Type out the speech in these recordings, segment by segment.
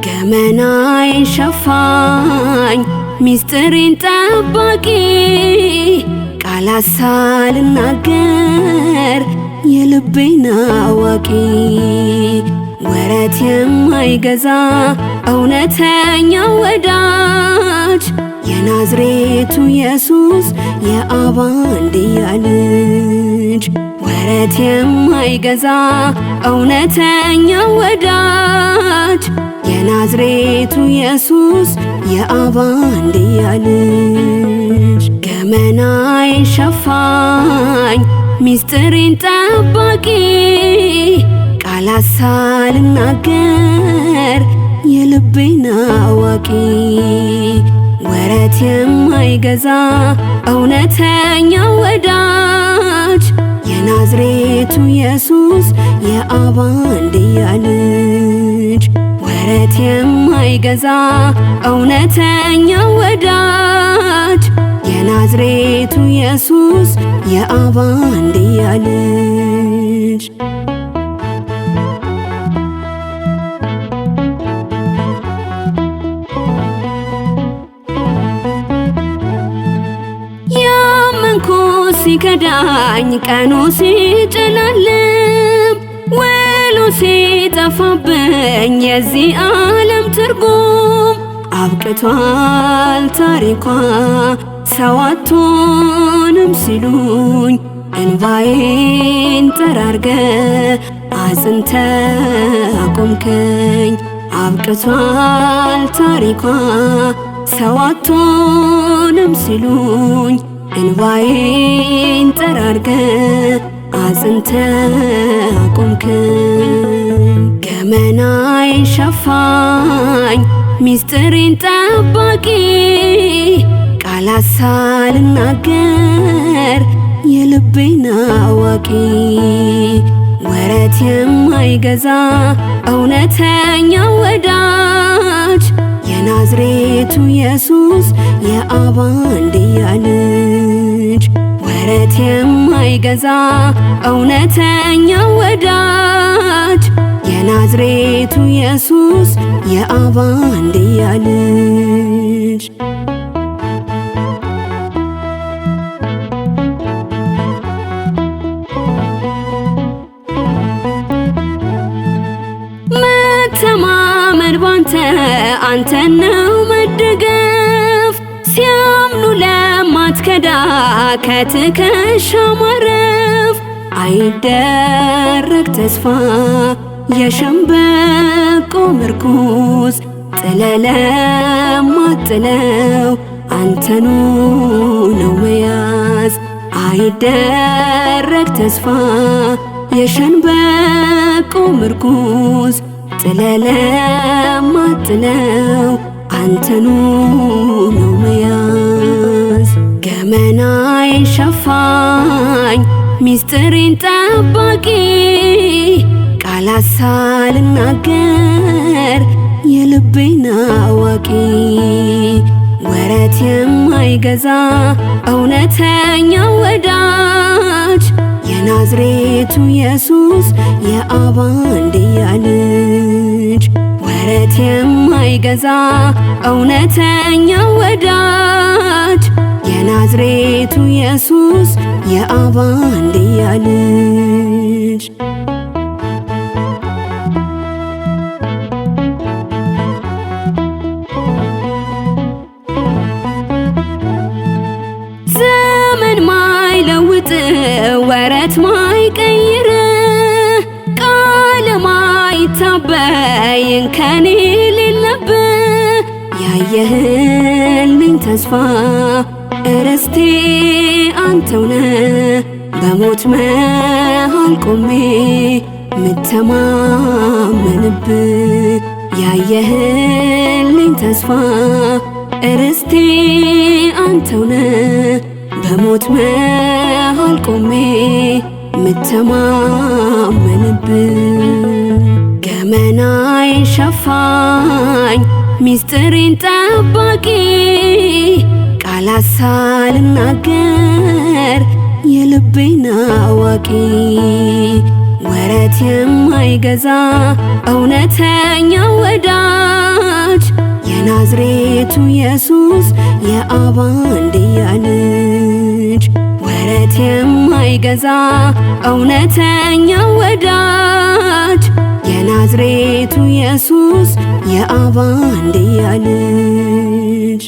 ገመናዬን ሸፋኝ ሚስጥሬን ጠባቂ ቃላት ሳልናገር የልቤን አዋቂ ወረት የማይገዛ እውነተኛ ወዳጅ የናዝሬቱ ኢየሱስ የአብ አንድያ ልጅ ወረት የማይገዛ እውነተኛ ወዳጅ የናዝሬቱ ኢየሱስ የአብ አንድያ ልጅ ገመናዬን ሸፋኝ ሚስጥሬን ጠባቂ ቃላት ሳልናገር የልቤን አዋቂ ወረት የማይገዛ እውነተኛ ወዳጅ የናዝሬቱ ኢየሱስ የአብ አንድያ ልጅ ወረት የማይገዛ እውነተኛ ወዳጅ የናዝሬቱ ኢየሱስ የአብ አንድያ ልጅ ያመንኩት ሲከዳኝ ቀኑ ሲጨልም ውሎ ሲጠፋብኝ የዚህ ዓለም ትርጉም አብቅቷል ታሪኳ ሰው አትሆንም ሲሉኝ እንባዬን ጠራርገ አጽንተ አቆምከኝ አብቅቷል ታሪኳ ሰው አትሆንም ሲሉኝ እንባዬን ጠራርገ አጽንተ አቆምከኝ ገመናዬን ሸፋኝ ሚስጥሬን ጠባቂ ቃላት ሳልናገር የልቤን አዋቂ ወረት የማይገዛ እውነተኛ ወዳጅ የናዝሬቱ ኢየሱስ የአብ አንድያ ልጅ ወረት የማይገዛ እውነተኛ ወዳጅ የናዝሬቱ ኢየሱስ የአብ አንድያ ልጅ መተማመን ባንተ አንተን ነው መደገፍ ሲያምኑ ለማትከዳ ከትከሻ ማረፍ አይደረግ ተስፋ የሸምበቆ ምርኩዝ ጥለ ለማትጥለው አንተኑ ነው መያዝ አይደረግ ተስፋ የሸንበቆ ምርኩዝ ጥለ ለማትጥለው አንተኑ ነው መያዝ ገመናዬን ሸፋኝ ሚስጥሬን ጠባቂ ቃላት ሳልናገር የልቤን አዋቂ ወረት የማይገዛ እውነተኛ ወዳጅ የናዝሬቱ ኢየሱስ የአብ አንድያ ልጅ ወረት የማይገዛ እውነተኛ ወዳጅ የናዝሬቱ ኢየሱስ የአብ አንድያ ልጅ ዘመን ማይለውጥ ወረት ማይቀይር ቃል ማይታበይ እንከን የሌለብህ ያየህልኝ ተስፋ እረስቴ አንተውነ በሞት መሃል ቆሜ ምተማመንብህ ያየህልኝ ተስፋ እርስቴ አንተውነ በሞት መሃል ቆሜ ምተማመንብ ገመናዬ ሸፋኝ ሚስጥሬን ጠባቂ ቃላት ሳልናገር የልቤን አዋቂ ወረት የማይገዛ እውነተኛ ወዳጅ የናዝሬቱ ኢየሱስ የአብ አንድያ ልጅ ወረት የማይገዛ እውነተኛ ወዳጅ የናዝሬቱ ኢየሱስ የአብ አንድያ ልጅ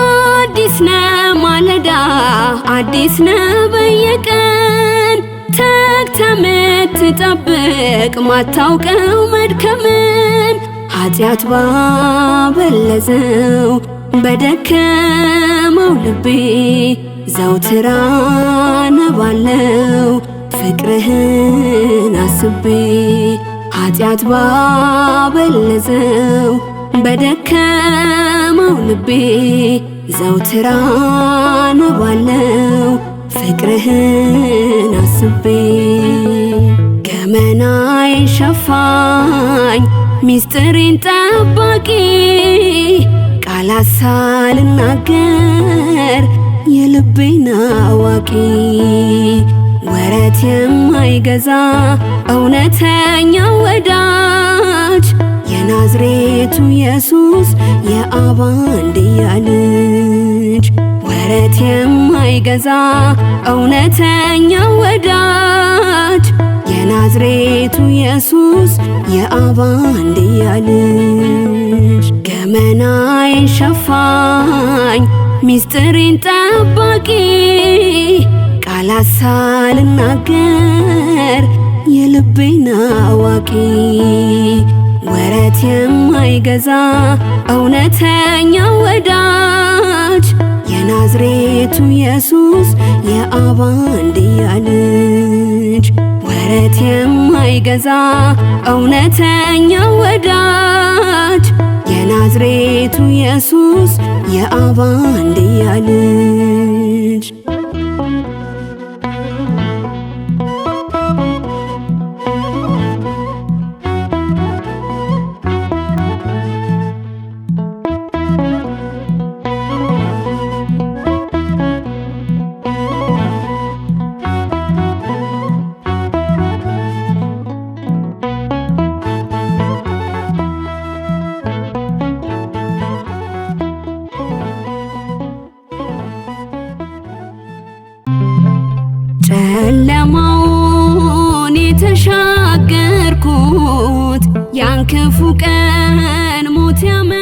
አዲስ ነው ማለዳ አዲስ ነው በየቀን ተግተህ ምትጠብቅ ማታውቀው መድከምን ኃጢአት ባበለዘው በደከመው ልቤ ዘውትር አነባለው ፍቅርህን አስቤ ኃጢአት ባበለዘው በደከመው ልቤ ዘውትር አነባለው ፍቅርህን አስቤ ገመናዬ ሸፋኝ ሚስጥሬን ጠባቂ ቃላት ሳልናገር የልቤን አዋቂ ወረት የማይገዛ እውነተኛ ወዳጅ የናዝሬቱ ኢየሱስ የአብ አንድያ ልጅ ወረት የማይገዛ እውነተኛ ወዳጅ የናዝሬቱ ኢየሱስ የአብ አንድያ ልጅ ገመናዬ ሸፋኝ ሚስጥሬን ጠባቂ ቃላት ሳልናገር የልቤን አዋቂ ወረት የማይገዛ እውነተኛ ወዳጅ የናዝሬቱ ኢየሱስ የአብ አንድያ ልጅ ወረት የማይገዛ እውነተኛ ወዳጅ የናዝሬቱ ኢየሱስ የአብ አንድያ ልጅ ጨለማውን የተሻገርኩት ያን ክፉ ቀን ሞት ያመ